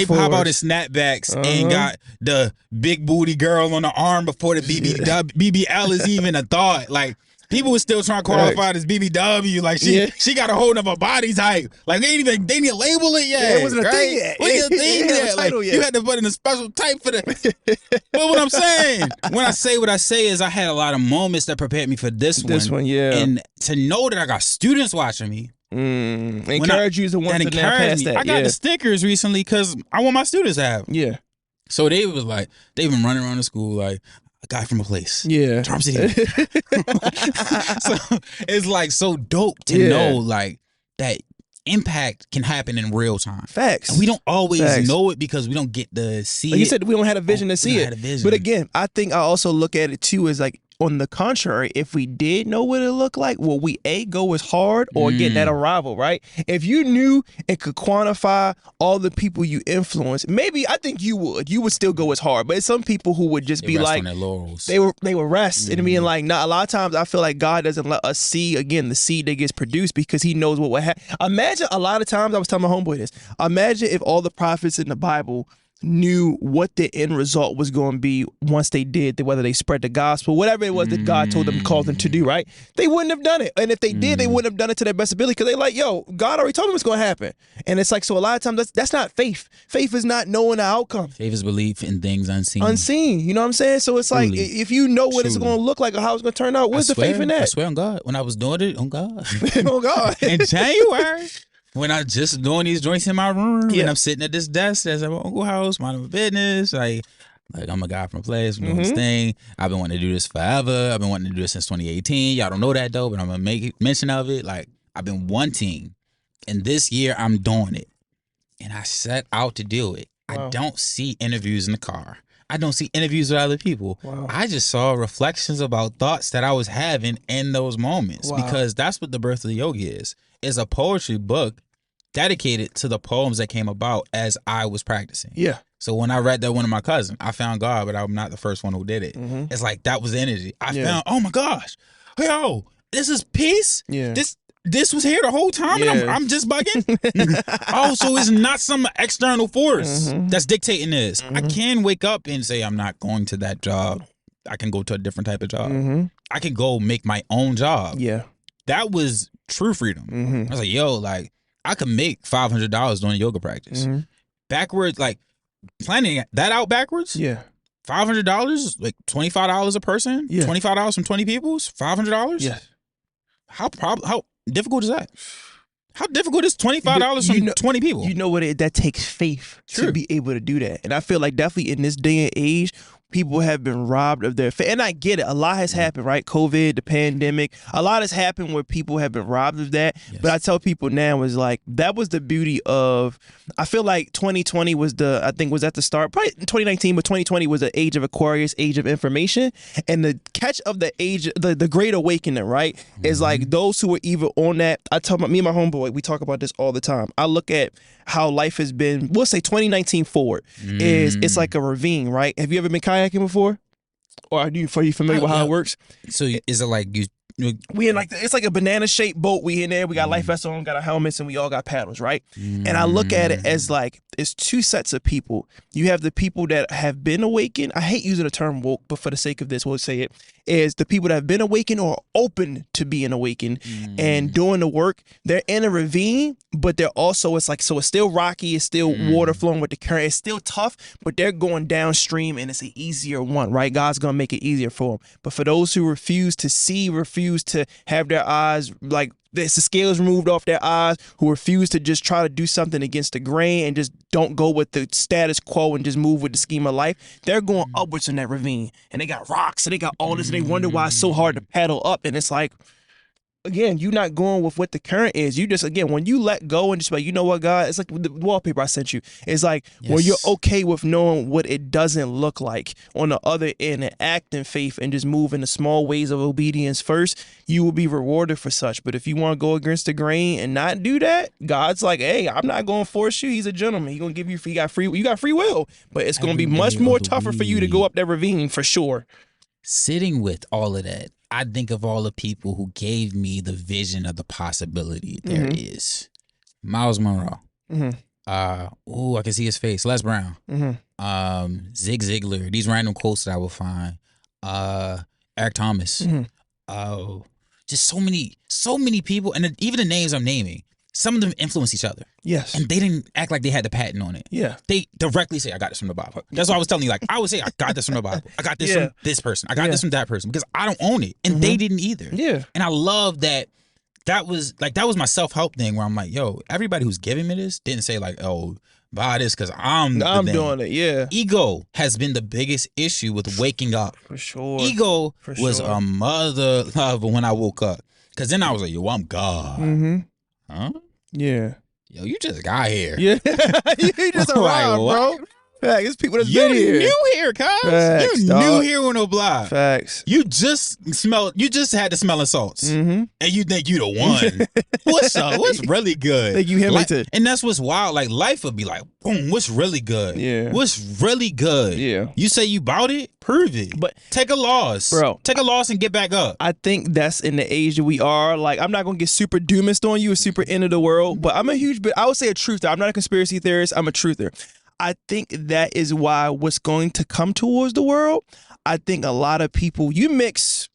pop out in snapbacks and got the big booty girl on the arm before the BBL is even a thought. Like, people were still trying to qualify this BBW. Like, she got a hold of her body type. Like, they didn't label it yet. Yeah, it wasn't a thing yet. Wasn't a thing yet. Like, you had to put in a special type for the. But what I'm saying, when I say what I say, is I had a lot of moments that prepared me for this one. And to know that I got students watching me. Encourage you to want to now pass that. I got the stickers recently because I want my students to have them. Yeah. So they was like, they've been running around the school like, a guy from a place. Yeah. Charm City. So it's like so dope to know like that impact can happen in real time. Facts. And we don't always know it because we don't get to see like it. You said, we don't have a vision to see it. But again, I think I also look at it too as like, on the contrary, if we did know what it looked like, will we go as hard or get that arrival, right? If you knew and could quantify all the people you influence, maybe I think you would still go as hard. But it's some people who would just be like, on their laurels. They would rest. And I mean, like, not a lot of times I feel like God doesn't let us see again the seed that gets produced because he knows what would happen. Imagine a lot of times, I was telling my homeboy this, imagine if all the prophets in the Bible knew what the end result was going to be once they did, whether they spread the gospel, whatever it was that God told them, called them to do, right? They wouldn't have done it. And if they did, they wouldn't have done it to their best ability because they like, yo, God already told me what's going to happen. And it's like, so a lot of times that's not faith. Faith is not knowing the outcome. Faith is belief in things unseen. Unseen, you know what I'm saying? So it's like, if you know what it's going to look like or how it's going to turn out, what's the faith in that? I swear on God, when I was doing it, on God. On God. In January. When I just doing these joints in my room and I'm sitting at this desk that's at my uncle's house, minding my business, like I'm a guy from a place, I'm doing this thing. I've been wanting to do this forever. I've been wanting to do this since 2018. Y'all don't know that though, but I'm gonna make mention of it. Like, I've been wanting, and this year I'm doing it, and I set out to do it. Wow. I don't see interviews in the car. I don't see interviews with other people. Wow. I just saw reflections about thoughts that I was having in those moments. Wow. Because that's what the Birth of the Yogi is. It's a poetry book dedicated to the poems that came about as I was practicing. Yeah. So when I read that one of my cousins, I found God, but I'm not the first one who did it. It's like that was the energy. I found, oh my gosh, yo, this is peace. Yeah. This was here the whole time, and I'm just bugging. Oh, so it's not some external force that's dictating this. I can wake up and say I'm not going to that job. I can go to a different type of job. I can go make my own job. Yeah. That was true freedom. I was like, yo, like I could make $500 doing yoga practice. Backwards, like planning that out backwards. Yeah. $500, like $25 a person. Yeah. $25 from 20 people. $500. Yeah. How difficult is that? How difficult is $25 from 20 people? You know what? That takes faith to be able to do that. And I feel like definitely in this day and age, people have been robbed of their faith. And I get it. A lot has happened, right? COVID, the pandemic. A lot has happened where people have been robbed of that. Yes. But I tell people now is like, that was the beauty of, I feel like 2020 was I think was at the start, probably 2019, but 2020 was the age of Aquarius, age of information. And the catch of the age, the great awakening, right? Is like those who were either on that. I tell me and my homeboy, we talk about this all the time. I look at how life has been, we'll say 2019 forward, it's like a ravine, right? Have you ever been kayaking before? Or are you familiar with how it works? So is it like we in like it's like a banana shaped boat. We in there. We got life vests on, got our helmets, and we all got paddles, right? And I look at it as like it's two sets of people. You have the people that have been awakened. I hate using the term woke, but for the sake of this, we'll say it is the people that have been awakened or open to being awakened and doing the work. They're in a ravine, but they're also it's still rocky. It's still water flowing with the current. It's still tough, but they're going downstream, and it's an easier one, right? God's gonna make it easier for them. But for those who refuse to see, refuse to have their eyes like the scales removed off their eyes, who refuse to just try to do something against the grain and just don't go with the status quo and just move with the scheme of life, they're going upwards in that ravine. And they got rocks and they got all this and they wonder why it's so hard to paddle up. And it's like, again, you're not going with what the current is. You just, again, when you let go and just like, you know what, God, it's like the wallpaper I sent you. It's like when you're okay with knowing what it doesn't look like on the other end and act in faith and just move in the small ways of obedience first, you will be rewarded for such. But if you want to go against the grain and not do that, God's like, hey, I'm not going to force you. He's a gentleman. He's going to give you you got free will. But it's going to be much more tougher for you to go up that ravine for sure. Sitting with all of that, I think of all the people who gave me the vision of the possibility there is. Miles Monroe. I can see his face. Les Brown. Zig Ziglar. These random quotes that I will find. Eric Thomas. Just so many people, and even the names I'm naming, some of them influence each other. Yes. And they didn't act like they had the patent on it. Yeah. They directly say, I got this from the Bible. That's what I was telling you. Like, I would say, I got this from the Bible. I got this from this person. I got this from that person. Because I don't own it. And they didn't either. Yeah. And I love that was my self-help thing where I'm like, yo, everybody who's giving me this didn't say like, oh, buy this because I'm doing it. Yeah. Ego has been the biggest issue with waking up. For sure. Ego was a mother lover when I woke up. Because then I was like, yo, I'm God. Huh? Yeah. Yo, you just got here. Yeah. You just arrived, bro. Facts. It's people that's been here. You new here, cuz. You new here on the block. Facts. You just had the smelling salts. And you think you the one. What's up? What's really good? Think you Hamilton. And that's what's wild. Like, life would be like, boom, what's really good? Yeah. What's really good? Yeah. You say you bought it? Prove it. But take a loss. Bro. Take a loss and get back up. I think that's in the age that we are. Like, I'm not going to get super doomist on you or super end of the world, but I'm I would say a truther. I'm not a conspiracy theorist. I'm a truther. I think that is why what's going to come towards the world, I think a lot of people, you mix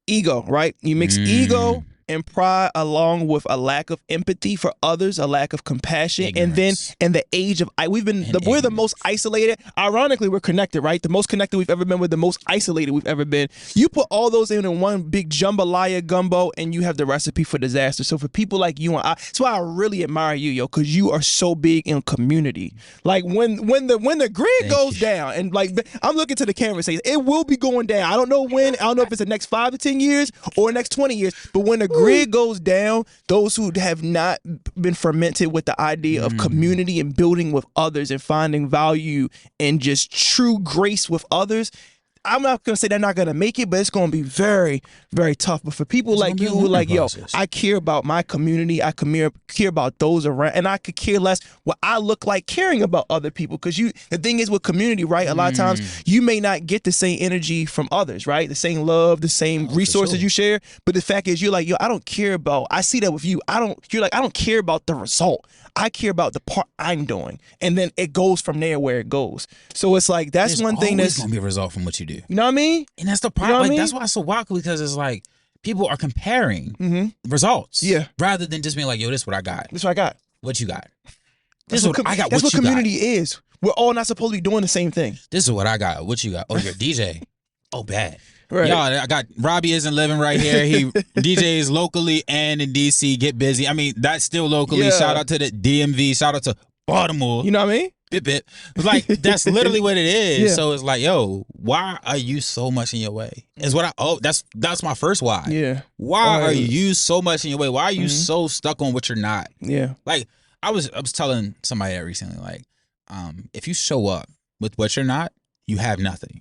ego, right? You mix ego and pride along with a lack of empathy for others, a lack of compassion. Ignorance. And then in the age of, we're the most isolated. Ironically, we're connected, right? The most connected we've ever been. We're the most isolated we've ever been. You put all those in one big jambalaya gumbo and you have the recipe for disaster. So for people like you and I, that's why I really admire you, yo, because you are so big in community. Like when the grid goes down, and like I'm looking to the camera and saying it will be going down. I don't know when. I don't know if it's the next 5 to 10 years or the next 20 years, but when the grid goes down, those who have not been fermented with the idea of community and building with others and finding value and just true grace with others, I'm not going to say they're not going to make it, but it's going to be very, very tough. But for people like you who are like, yo, I care about my community, I care about those around, and I could care less what I look like caring about other people. Because the thing is with community, right, a lot of times you may not get the same energy from others, right? The same love, the same resources you share. But the fact is you're like, yo, I don't care about, I see that with you. You're like, I don't care about the result. I care about the part I'm doing. And then it goes from there where it goes. So it's like, that's one thing that's going to be a result from what you do. You know what I mean? And that's the problem. You know that's why it's so wild, because it's like people are comparing results. Yeah. Rather than just being like, yo, this is what I got. This is what I got. What you got? This is what I got. That's what community is. We're all not supposed to be doing the same thing. This is what I got. What you got? Oh, you're a DJ. Oh, bad. Right. Y'all, I got Robbie isn't living right here. He DJs locally and in DC. Get busy. I mean, that's still locally. Yeah. Shout out to the DMV. Shout out to Baltimore. You know what I mean? Bip. Like, that's literally what it is. Yeah. So it's like, yo, why are you so much in your way? Is what that's my first why. Yeah. Why are you so much in your way? Why are you so stuck on what you're not? Yeah. Like, I was telling somebody that recently, like, if you show up with what you're not, you have nothing.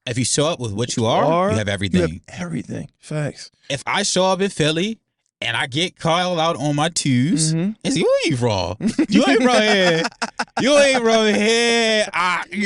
If you show up with what you are, you have everything. You have everything. Facts. If I show up in Philly and I get called out on my twos, it's you ain't from. You ain't from here. You ain't from here.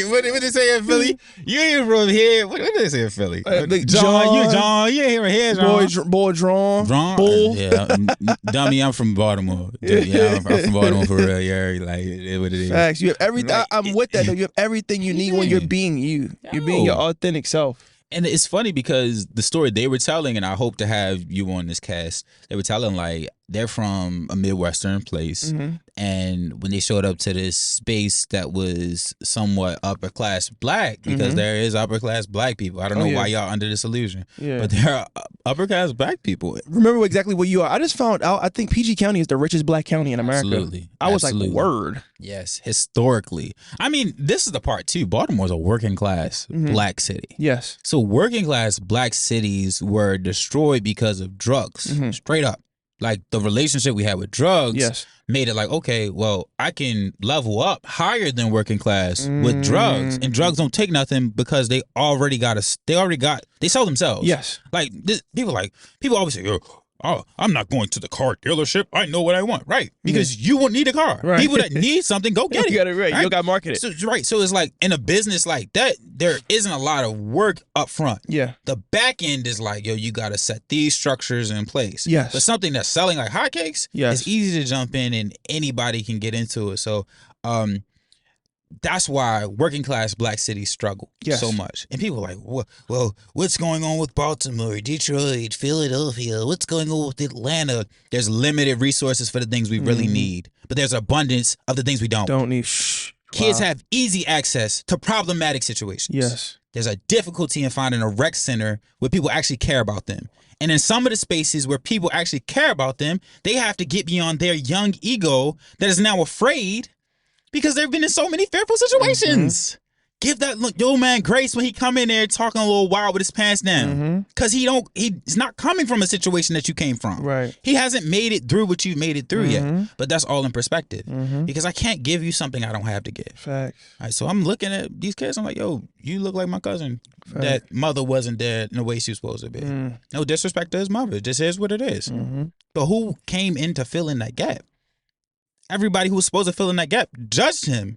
What they say in Philly? You ain't from here. What they say in Philly? John. You ain't from here, John. Boy, Drawn. Bull. Yeah, dummy, I'm from Baltimore. Yeah, I'm from Baltimore for real. Yeah, like what it is. Facts. You have everything. Like, I'm with that though. You have everything you need when you're being you. You're being your authentic self. And it's funny because the story they were telling, and I hope to have you on this cast, they were telling like they're from a Midwestern place. And when they showed up to this space that was somewhat upper class black, because there is upper class black people. I don't know why y'all under this illusion, but there are upper class black people. Remember exactly what you are. I just found out, I think PG County is the richest black county in America. Absolutely. I was like, word. Yes, historically. I mean, this is the part too. Baltimore's a working class black city. Yes. So working class black cities were destroyed because of drugs, straight up. Like the relationship we had with drugs made it like, okay, well, I can level up higher than working class with drugs, and drugs don't take nothing because they sell themselves. Yes. Like people always say, oh, I'm not going to the car dealership. I know what I want, right? Because you won't need a car. Right. People that need something, go get it. You got it right. You got to market it. So, right. So it's like in a business like that, there isn't a lot of work up front. Yeah. The back end is like, yo, you got to set these structures in place. Yes. But something that's selling like hotcakes, it's easy to jump in and anybody can get into it. So that's why working class black cities struggle so much. And people are like, well, what's going on with Baltimore, Detroit, Philadelphia? What's going on with Atlanta? There's limited resources for the things we really need, but there's abundance of the things we don't need. Kids have easy access to problematic situations. Yes. There's a difficulty in finding a rec center where people actually care about them. And in some of the spaces where people actually care about them, they have to get beyond their young ego that is now afraid because they've been in so many fearful situations. Give that yo man grace when he come in there talking a little wild with his pants down. Because he's not coming from a situation that you came from. Right. He hasn't made it through what you made it through yet. But that's all in perspective. Because I can't give you something I don't have to give. Facts. All right, so I'm looking at these kids, I'm like, yo, you look like my cousin. That mother wasn't there in the way she was supposed to be. No disrespect to his mother. This is what it is. But who came in to fill in that gap? Everybody who was supposed to fill in that gap judged him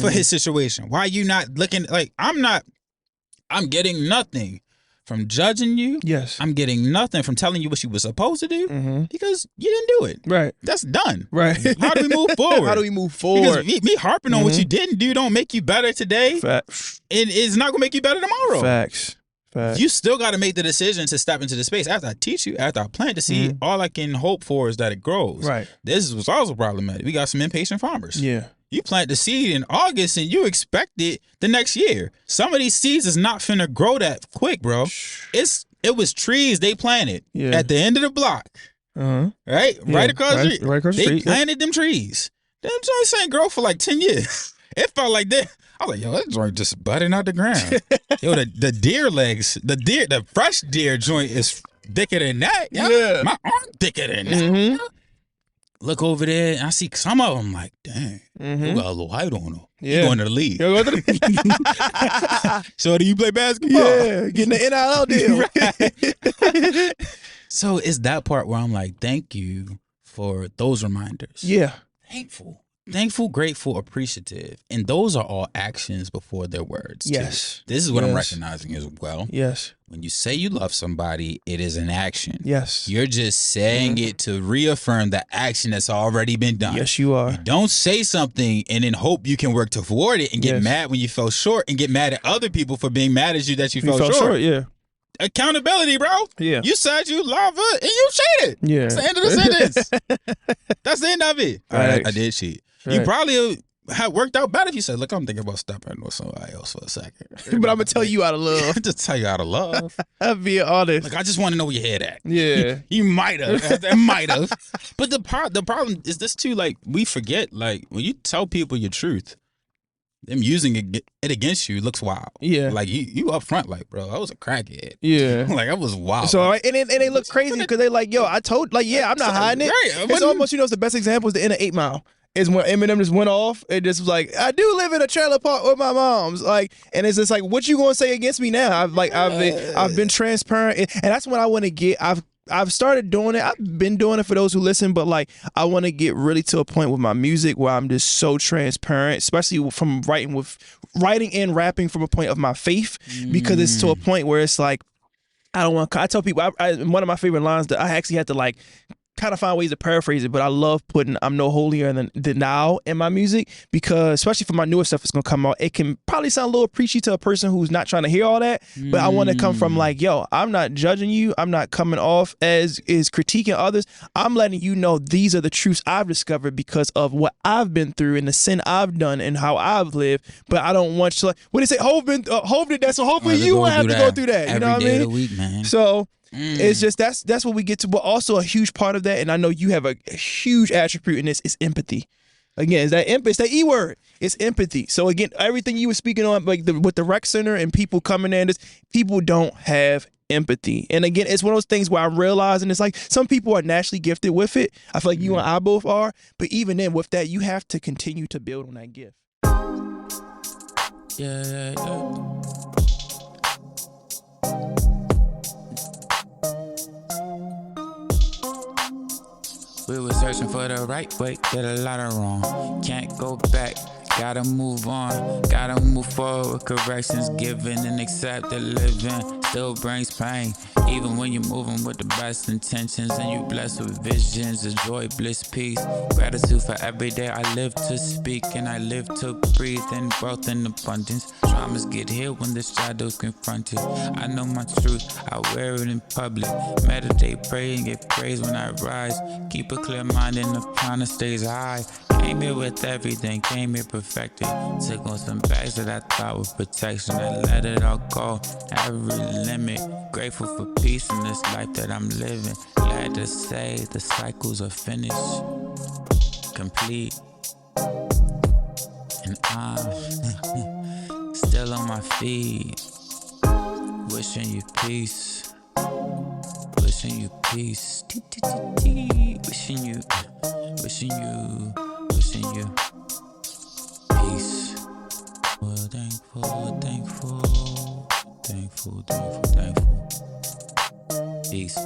for his situation. Why are you not looking like I'm getting nothing from judging you. Yes. I'm getting nothing from telling you what you were supposed to do because you didn't do it. Right. That's done. Right. How do we move forward? How do we move forward? Because me harping on what you didn't do don't make you better today. Facts. It is not going to make you better tomorrow. Facts. You still got to make the decision to step into the space. After I teach you, after I plant the seed, all I can hope for is that it grows. Right. This was also problematic. We got some impatient farmers. Yeah. You plant the seed in August and you expect it the next year. Some of these seeds is not finna grow that quick, bro. It was trees they planted at the end of the block. Right? Yeah. Right across the street. Right across the street. They planted them trees. Them joints ain't grow for like 10 years. It felt like that. I was like, yo, that joint just budding out the ground. Yo, the deer legs, the fresh deer joint is thicker than that. Yeah. My arm thicker than that. Mm-hmm. Look over there, and I see some of them like, dang, you got a little height on them. Yeah. You going to the league. Yo, go to the- So do you play basketball? Yeah, getting the NIL deal. So it's that part where I'm like, thank you for those reminders. Yeah. Thankful, grateful, appreciative. And those are all actions before their words. Yes. Too. This is what I'm Yes. recognizing as well. Yes. When you say you love somebody, it is an action. Yes. You're just saying it to reaffirm the action that's already been done. Yes, you are. You don't say something and then hope you can work toward it and get Yes. mad when you fell short and get mad at other people for being mad at you that you You fell short. Yeah. Accountability, bro. Yeah. You said you love her and you cheated. Yeah. That's the end of the sentence. That's the end of it. All right, I did cheat. You Right. probably had worked out better if you said, look, I'm thinking about stepping with somebody else for a second. But I'm going to tell you out of love. Just tell you out of love. I'm being honest. Like, I just want to know where your head at. Yeah. You might have. That might have. But the problem is this too, like, we forget, like, when you tell people your truth, them using it against you looks wild. Yeah. Like, you up front, like, bro, I was a crackhead. Yeah. Like, I was wild. So and they look crazy because they like, yo, I told, like, yeah, I'm not hiding it. Right. It's almost, it's the best example is the end of 8 Mile. Is when Eminem just went off and just was like, I do live in a trailer park with my mom's. Like, and it's just like, what you gonna say against me now? I've been transparent, and that's what I want to get. I've started doing it. I've been doing it for those who listen, but like I want to get really to a point with my music where I'm just so transparent, especially from writing and rapping from a point of my faith, because it's to a point where it's like I tell people one of my favorite lines that I actually had to like kind of find ways to paraphrase it, but I love putting I'm no holier than thou in my music, because especially for my newer stuff that's gonna come out, it can probably sound a little preachy to a person who's not trying to hear all that, but I want to come from like, yo, I'm not judging you, I'm not coming off as is critiquing others, I'm letting you know these are the truths I've discovered because of what I've been through and the sin I've done and how I've lived, but I don't want you like, what they say, Hov did that, so hopefully you won't have to go through that, you know what I mean? Every day of the week, man. So it's just that's what we get to, but also a huge part of that, and I know you have a huge attribute in this, is empathy. Again, it's that E word. It's empathy. So again, everything you were speaking on, like with the rec center and people coming in, people don't have empathy. And again, it's one of those things where I'm realizing it's like some people are naturally gifted with it. I feel like you and I both are, but even then, with that, you have to continue to build on that gift. Yeah. We were searching for the right way, did a lot of wrong. Can't go back, gotta move on. Gotta move forward, corrections given and accept the living. Still brings pain, even when you're moving with the best intentions. And you blessed with visions of joy, bliss, peace. Gratitude for every day I live to speak and I live to breathe in growth and abundance. Traumas get healed when the shadows confronted. I know my truth, I wear it in public. Meditate, pray, and get praise when I rise. Keep a clear mind and the prana stays high. Came here with everything, came here perfected. Took on some bags that I thought were protection. I let it all go, every limit. Grateful for peace in this life that I'm living. Glad to say the cycles are finished, complete. And I'm still on my feet. Wishing you peace. Wishing you peace. Wishing you peace. Well, thankful. Peace.